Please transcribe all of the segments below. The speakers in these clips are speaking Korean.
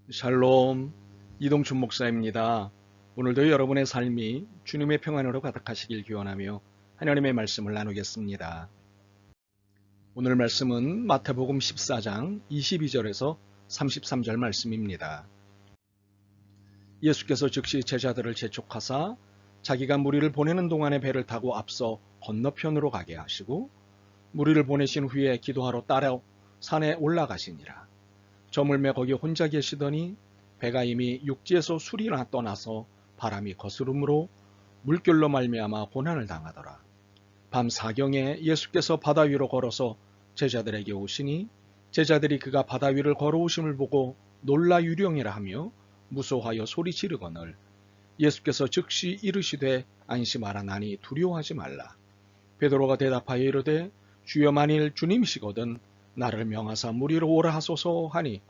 샬롬, 이동춘 목사입니다. 오늘도 여러분의 삶이 주님의 평안으로 가득하시길 기원하며 하나님의 말씀을 나누겠습니다. 오늘 말씀은 마태복음 14장 22절에서 33절 말씀입니다. 예수께서 즉시 제자들을 재촉하사 자기가 무리를 보내는 동안에 배를 타고 앞서 건너편으로 가게 하시고 무리를 보내신 후에 기도하러 따라 산에 올라가시니라. 저물매 거기 혼자 계시더니 배가 이미 육지에서 술이나 떠나서 바람이 거스름으로 물결로 말미암아 고난을 당하더라. 밤 사경에 예수께서 바다 위로 걸어서 제자들에게 오시니 제자들이 그가 바다 위를 걸어오심을 보고 놀라 유령이라 하며 무소하여 소리 지르거늘 예수께서 즉시 이르시되 안심하라 나니 두려워하지 말라. 베드로가 대답하여 이르되 주여 만일 주님이시거든 나를 명하사 물 위로 오라 하소서 하니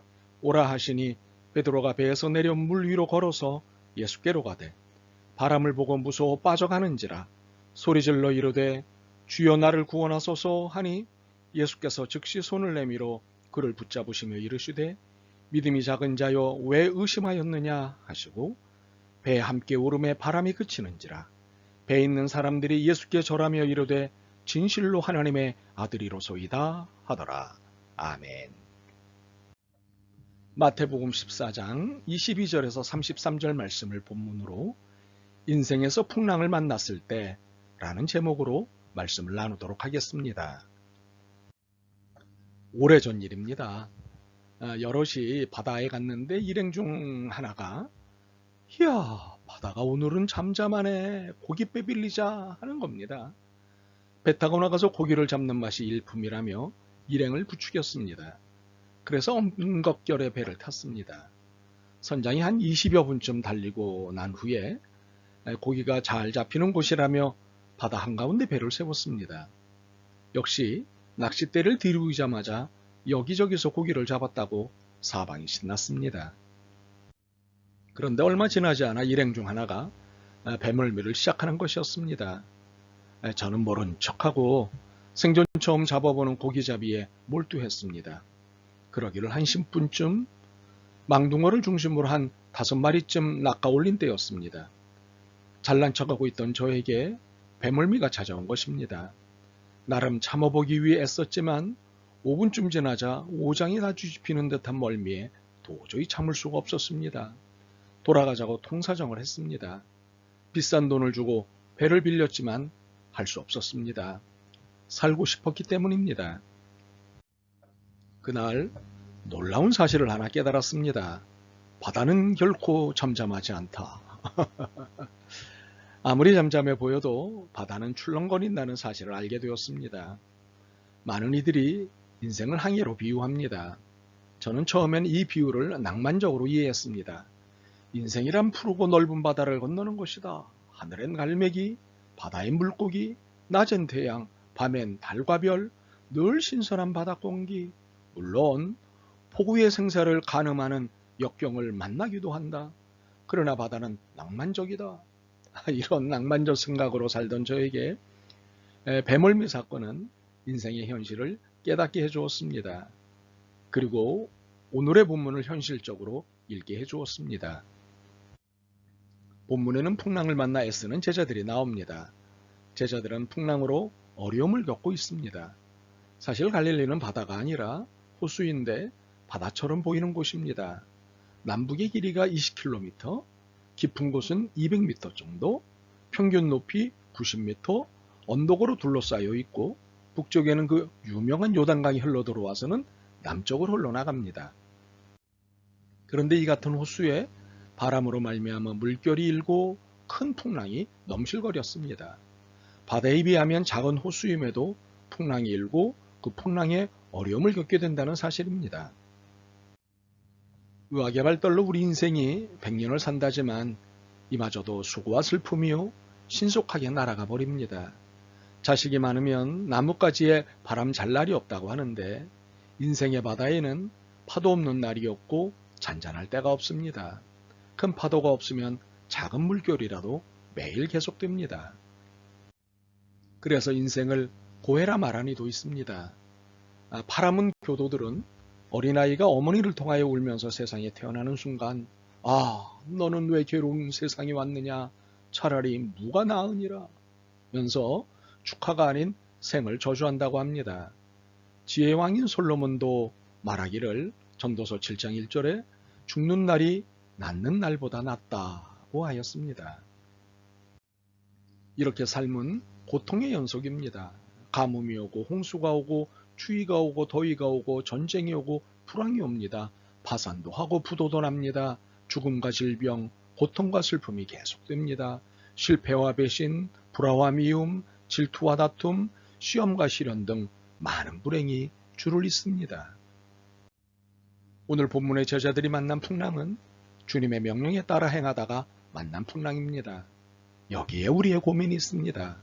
오라 하시니 베드로가 배에서 내려 물 위로 걸어서 예수께로 가되 바람을 보고 무서워 빠져가는지라 소리질러 이르되 주여 나를 구원하소서 하니 예수께서 즉시 손을 내밀어 그를 붙잡으시며 이르시되 믿음이 작은 자여 왜 의심하였느냐 하시고 배에 함께 오름에 바람이 그치는지라 배에 있는 사람들이 예수께 절하며 이르되 진실로 하나님의 아들이로소이다 하더라. 아멘. 마태복음 14장 22절에서 33절 말씀을 본문으로 인생에서 풍랑을 만났을 때 라는 제목으로 말씀을 나누도록 하겠습니다. 오래전 일입니다. 여럿이 바다에 갔는데 일행 중 하나가 이야 바다가 오늘은 잠잠하네 고깃배 빌리자 하는 겁니다. 배 타고 나가서 고기를 잡는 맛이 일품이라며 일행을 부추겼습니다. 그래서 엄겁결에 배를 탔습니다. 선장이 한 20여 분쯤 달리고 난 후에 고기가 잘 잡히는 곳이라며 바다 한가운데 배를 세웠습니다. 역시 낚싯대를 들이자마자 여기저기서 고기를 잡았다고 사방이 신났습니다. 그런데 얼마 지나지 않아 일행 중 하나가 배멀미를 시작하는 것이었습니다. 저는 모른 척하고 생전 처음 잡아보는 고기잡이에 몰두했습니다. 그러기를 한 10분쯤 망둥어를 중심으로 한 5마리쯤 낚아올린 때였습니다. 잘난 척하고 있던 저에게 배멀미가 찾아온 것입니다. 나름 참아보기 위해 애썼지만 5분쯤 지나자 오장이 다 뒤집히는 듯한 멀미에 도저히 참을 수가 없었습니다. 돌아가자고 통사정을 했습니다. 비싼 돈을 주고 배를 빌렸지만 할 수 없었습니다. 살고 싶었기 때문입니다. 그날 놀라운 사실을 하나 깨달았습니다. 바다는 결코 잠잠하지 않다. 아무리 잠잠해 보여도 바다는 출렁거린다는 사실을 알게 되었습니다. 많은 이들이 인생을 항해로 비유합니다. 저는 처음엔 이 비유를 낭만적으로 이해했습니다. 인생이란 푸르고 넓은 바다를 건너는 것이다. 하늘엔 갈매기, 바다엔 물고기, 낮엔 태양, 밤엔 달과 별, 늘 신선한 바다 공기, 물론 폭우의 생사를 가늠하는 역경을 만나기도 한다. 그러나 바다는 낭만적이다. 이런 낭만적 생각으로 살던 저에게 배멀미 사건은 인생의 현실을 깨닫게 해주었습니다. 그리고 오늘의 본문을 현실적으로 읽게 해주었습니다. 본문에는 풍랑을 만나 애쓰는 제자들이 나옵니다. 제자들은 풍랑으로 어려움을 겪고 있습니다. 사실 갈릴리는 바다가 아니라 호수인데 바다처럼 보이는 곳입니다. 남북의 길이가 20km, 깊은 곳은 200m 정도, 평균 높이 90m, 언덕으로 둘러싸여 있고 북쪽에는 그 유명한 요단강이 흘러들어와서는 남쪽으로 흘러나갑니다. 그런데 이 같은 호수에 바람으로 말미암아 물결이 일고 큰 풍랑이 넘실거렸습니다. 바다에 비하면 작은 호수임에도 풍랑이 일고 그 풍랑에 어려움을 겪게 된다는 사실입니다. 의학의 발달로 우리 인생이 100년을 산다지만 이마저도 수고와 슬픔이요 신속하게 날아가 버립니다. 자식이 많으면 나뭇가지에 바람 잘 날이 없다고 하는데 인생의 바다에는 파도 없는 날이 없고 잔잔할 때가 없습니다. 큰 파도가 없으면 작은 물결이라도 매일 계속됩니다. 그래서 인생을 고해라 말하니도 있습니다. 파람은 교도들은 어린아이가 어머니를 통하여 울면서 세상에 태어나는 순간, 아, 너는 왜 괴로운 세상에 왔느냐? 차라리 무가 나으니라. 면서 축하가 아닌 생을 저주한다고 합니다. 지혜의 왕인 솔로몬도 말하기를 전도서 7장 1절에 죽는 날이 낫는 날보다 낫다고 하였습니다. 이렇게 삶은 고통의 연속입니다. 가뭄이 오고 홍수가 오고 추위가 오고 더위가 오고 전쟁이 오고 불황이 옵니다. 파산도 하고 부도도 납니다. 죽음과 질병, 고통과 슬픔이 계속됩니다. 실패와 배신, 불화와 미움, 질투와 다툼, 시험과 시련 등 많은 불행이 줄을 잇습니다. 오늘 본문의 제자들이 만난 풍랑은 주님의 명령에 따라 행하다가 만난 풍랑입니다. 여기에 우리의 고민이 있습니다.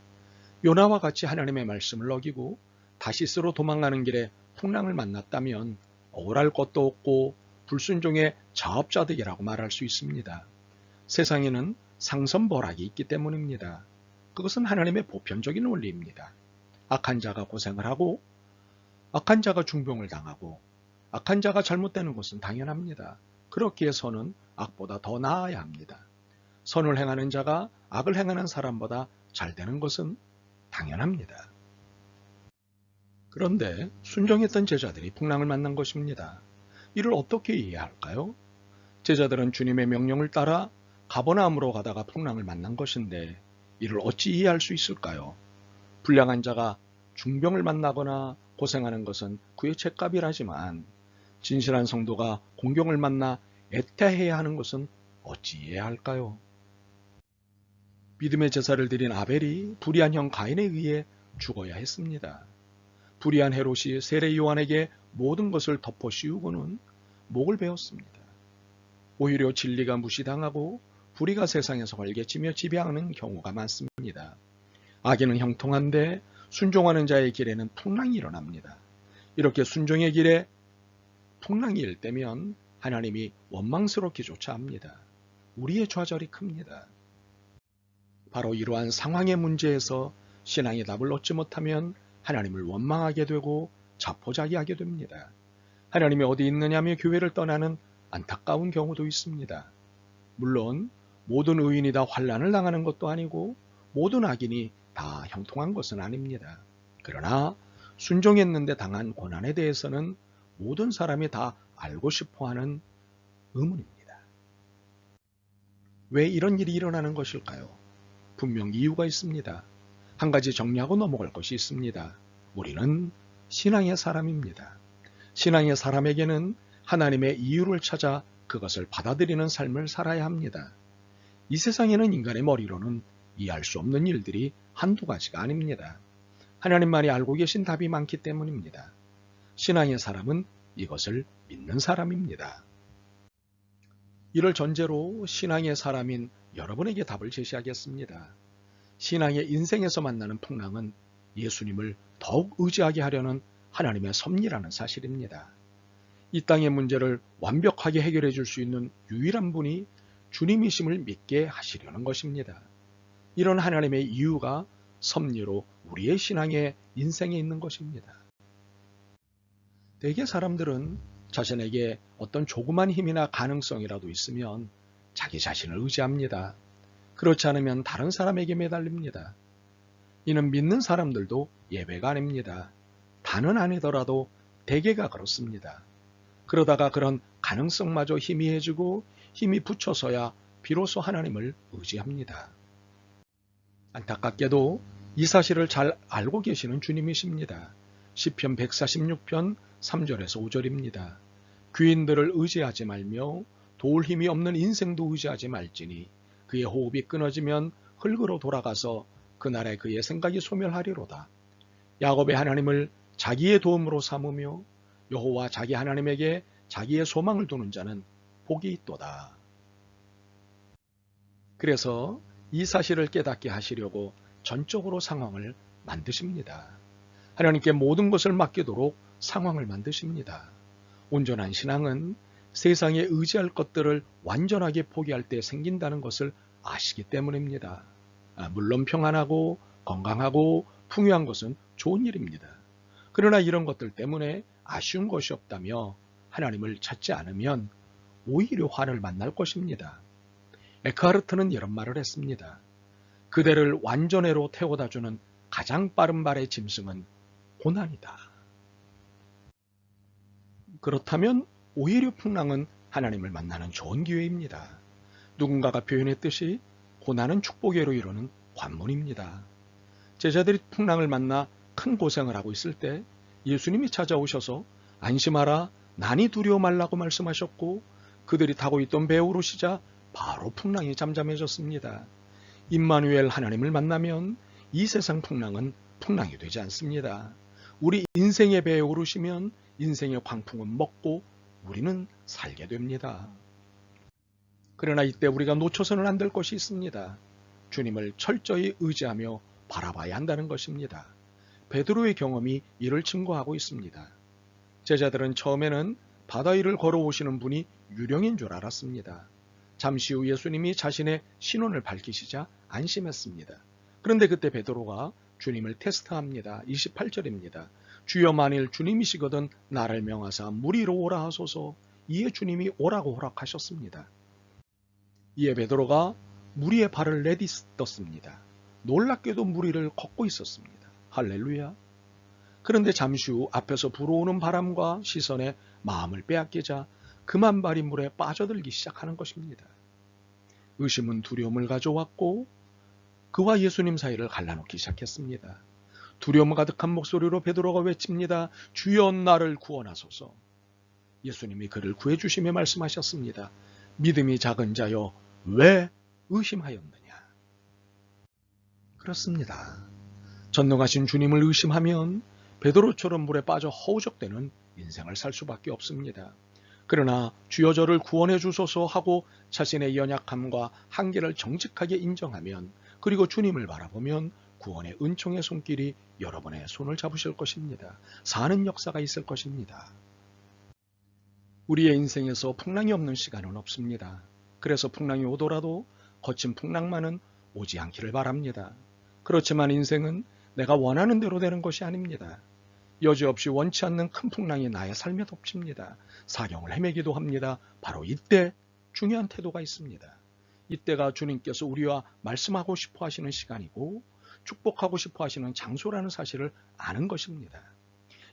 요나와 같이 하나님의 말씀을 어기고 다시스로 도망가는 길에 풍랑을 만났다면 억울할 것도 없고 불순종의 자업자득이라고 말할 수 있습니다. 세상에는 상선벌악이 있기 때문입니다. 그것은 하나님의 보편적인 원리입니다. 악한 자가 고생을 하고 악한 자가 중병을 당하고 악한 자가 잘못되는 것은 당연합니다. 그렇기에 선은 악보다 더 나아야 합니다. 선을 행하는 자가 악을 행하는 사람보다 잘 되는 것은 당연합니다. 그런데 순종했던 제자들이 풍랑을 만난 것입니다. 이를 어떻게 이해할까요? 제자들은 주님의 명령을 따라 가버나움으로 가다가 풍랑을 만난 것인데 이를 어찌 이해할 수 있을까요? 불량한 자가 중병을 만나거나 고생하는 것은 그의 책값이라지만 진실한 성도가 공경을 만나 애태해야 하는 것은 어찌 이해할까요? 믿음의 제사를 드린 아벨이 불의한 형 가인에 의해 죽어야 했습니다. 불의한 헤롯이 세례 요한에게 모든 것을 덮어 씌우고는 목을 베었습니다. 오히려 진리가 무시당하고 불의가 세상에서 활개치며 지배하는 경우가 많습니다. 악에는 형통한데 순종하는 자의 길에는 풍랑이 일어납니다. 이렇게 순종의 길에 풍랑이 일 때면 하나님이 원망스럽게 조차합니다. 우리의 좌절이 큽니다. 바로 이러한 상황의 문제에서 신앙의 답을 얻지 못하면 하나님을 원망하게 되고 자포자기하게 됩니다. 하나님이 어디 있느냐며 교회를 떠나는 안타까운 경우도 있습니다. 물론 모든 의인이 다 환난을 당하는 것도 아니고 모든 악인이 다 형통한 것은 아닙니다. 그러나 순종했는데 당한 고난에 대해서는 모든 사람이 다 알고 싶어하는 의문입니다. 왜 이런 일이 일어나는 것일까요? 분명 이유가 있습니다. 한 가지 정리하고 넘어갈 것이 있습니다. 우리는 신앙의 사람입니다. 신앙의 사람에게는 하나님의 이유를 찾아 그것을 받아들이는 삶을 살아야 합니다. 이 세상에는 인간의 머리로는 이해할 수 없는 일들이 한두 가지가 아닙니다. 하나님만이 알고 계신 답이 많기 때문입니다. 신앙의 사람은 이것을 믿는 사람입니다. 이를 전제로 신앙의 사람인 여러분에게 답을 제시하겠습니다. 신앙의 인생에서 만나는 풍랑은 예수님을 더욱 의지하게 하려는 하나님의 섭리라는 사실입니다. 이 땅의 문제를 완벽하게 해결해 줄 수 있는 유일한 분이 주님이심을 믿게 하시려는 것입니다. 이런 하나님의 이유가 섭리로 우리의 신앙의 인생에 있는 것입니다. 대개 사람들은 자신에게 어떤 조그만 힘이나 가능성이라도 있으면 자기 자신을 의지합니다. 그렇지 않으면 다른 사람에게 매달립니다. 이는 믿는 사람들도 예외가 아닙니다. 다는 아니더라도 대개가 그렇습니다. 그러다가 그런 가능성마저 희미해지고 힘이 붙여서야 비로소 하나님을 의지합니다. 안타깝게도 이 사실을 잘 알고 계시는 주님이십니다. 시편 146편 3절에서 5절입니다. 귀인들을 의지하지 말며 도울 힘이 없는 인생도 의지하지 말지니 그의 호흡이 끊어지면 흙으로 돌아가서 그날에 그의 생각이 소멸하리로다. 야곱의 하나님을 자기의 도움으로 삼으며 여호와 자기 하나님에게 자기의 소망을 두는 자는 복이 있도다. 그래서 이 사실을 깨닫게 하시려고 전적으로 상황을 만드십니다. 하나님께 모든 것을 맡기도록 상황을 만드십니다. 온전한 신앙은 세상에 의지할 것들을 완전하게 포기할 때 생긴다는 것을 아시기 때문입니다. 물론 평안하고 건강하고 풍요한 것은 좋은 일입니다. 그러나 이런 것들 때문에 아쉬운 것이 없다며 하나님을 찾지 않으면 오히려 화를 만날 것입니다. 에크하르트는 이런 말을 했습니다. 그대를 완전회로 태워다주는 가장 빠른 발의 짐승은 고난이다. 그렇다면 오히려 풍랑은 하나님을 만나는 좋은 기회입니다. 누군가가 표현했듯이 고난은 축복으로 이루는 관문입니다. 제자들이 풍랑을 만나 큰 고생을 하고 있을 때 예수님이 찾아오셔서 안심하라, 난이 두려워 말라고 말씀하셨고 그들이 타고 있던 배에 오르시자 바로 풍랑이 잠잠해졌습니다. 임마누엘 하나님을 만나면 이 세상 풍랑은 풍랑이 되지 않습니다. 우리 인생의 배에 오르시면 인생의 광풍은 먹고 우리는 살게 됩니다. 그러나 이때 우리가 놓쳐서는 안 될 것이 있습니다. 주님을 철저히 의지하며 바라봐야 한다는 것입니다. 베드로의 경험이 이를 증거하고 있습니다. 제자들은 처음에는 바다 위를 걸어오시는 분이 유령인 줄 알았습니다. 잠시 후 예수님이 자신의 신원을 밝히시자 안심했습니다. 그런데 그때 베드로가 주님을 테스트합니다. 28절입니다. 주여 만일 주님이시거든 나를 명하사 물 위로 오라 하소서. 이에 주님이 오라고 허락하셨습니다. 이에 베드로가 물 위에 발을 내딛었습니다. 놀랍게도 물 위를 걷고 있었습니다. 할렐루야. 그런데 잠시 후 앞에서 불어오는 바람과 시선에 마음을 빼앗기자 그만 발이 물에 빠져들기 시작하는 것입니다. 의심은 두려움을 가져왔고 그와 예수님 사이를 갈라놓기 시작했습니다. 두려움 가득한 목소리로 베드로가 외칩니다. 주여 나를 구원하소서. 예수님이 그를 구해주시며 말씀하셨습니다. 믿음이 작은 자여 왜 의심하였느냐. 그렇습니다. 전능하신 주님을 의심하면 베드로처럼 물에 빠져 허우적대는 인생을 살 수밖에 없습니다. 그러나 주여 저를 구원해 주소서 하고 자신의 연약함과 한계를 정직하게 인정하면 그리고 주님을 바라보면 구원의 은총의 손길이 여러분의 손을 잡으실 것입니다. 사는 역사가 있을 것입니다. 우리의 인생에서 풍랑이 없는 시간은 없습니다. 그래서 풍랑이 오더라도 거친 풍랑만은 오지 않기를 바랍니다. 그렇지만 인생은 내가 원하는 대로 되는 것이 아닙니다. 여지없이 원치 않는 큰 풍랑이 나의 삶에 덮칩니다. 사경을 헤매기도 합니다. 바로 이때 중요한 태도가 있습니다. 이때가 주님께서 우리와 말씀하고 싶어 하시는 시간이고 축복하고 싶어 하시는 장소라는 사실을 아는 것입니다.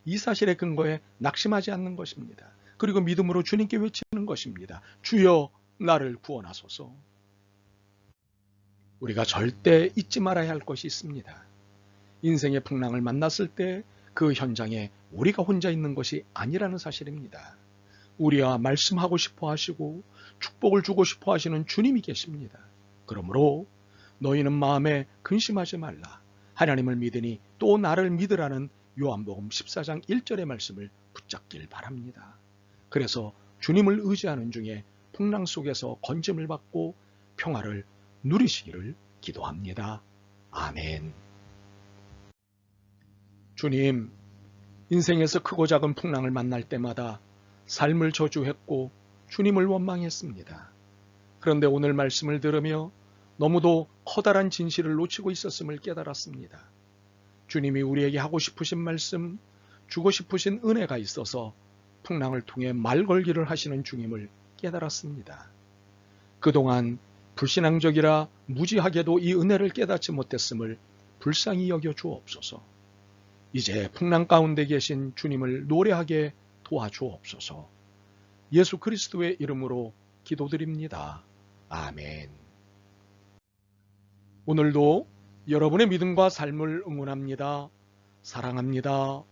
이 사실에 근거해 낙심하지 않는 것입니다. 그리고 믿음으로 주님께 외치는 것입니다. 주여 나를 구원하소서. 우리가 절대 잊지 말아야 할 것이 있습니다. 인생의 풍랑을 만났을 때 그 현장에 우리가 혼자 있는 것이 아니라는 사실입니다. 우리와 말씀하고 싶어 하시고 축복을 주고 싶어 하시는 주님이 계십니다. 그러므로 너희는 마음에 근심하지 말라. 하나님을 믿으니 또 나를 믿으라는 요한복음 14장 1절의 말씀을 붙잡길 바랍니다. 그래서 주님을 의지하는 중에 풍랑 속에서 건짐을 받고 평화를 누리시기를 기도합니다. 아멘. 주님, 인생에서 크고 작은 풍랑을 만날 때마다 삶을 저주했고 주님을 원망했습니다. 그런데 오늘 말씀을 들으며 너무도 커다란 진실을 놓치고 있었음을 깨달았습니다. 주님이 우리에게 하고 싶으신 말씀, 주고 싶으신 은혜가 있어서 풍랑을 통해 말 걸기를 하시는 주님을 깨달았습니다. 그동안 불신앙적이라 무지하게도 이 은혜를 깨닫지 못했음을 불쌍히 여겨 주옵소서. 이제 풍랑 가운데 계신 주님을 노래하게 도와주옵소서. 예수 그리스도의 이름으로 기도드립니다. 아멘. 오늘도 여러분의 믿음과 삶을 응원합니다. 사랑합니다.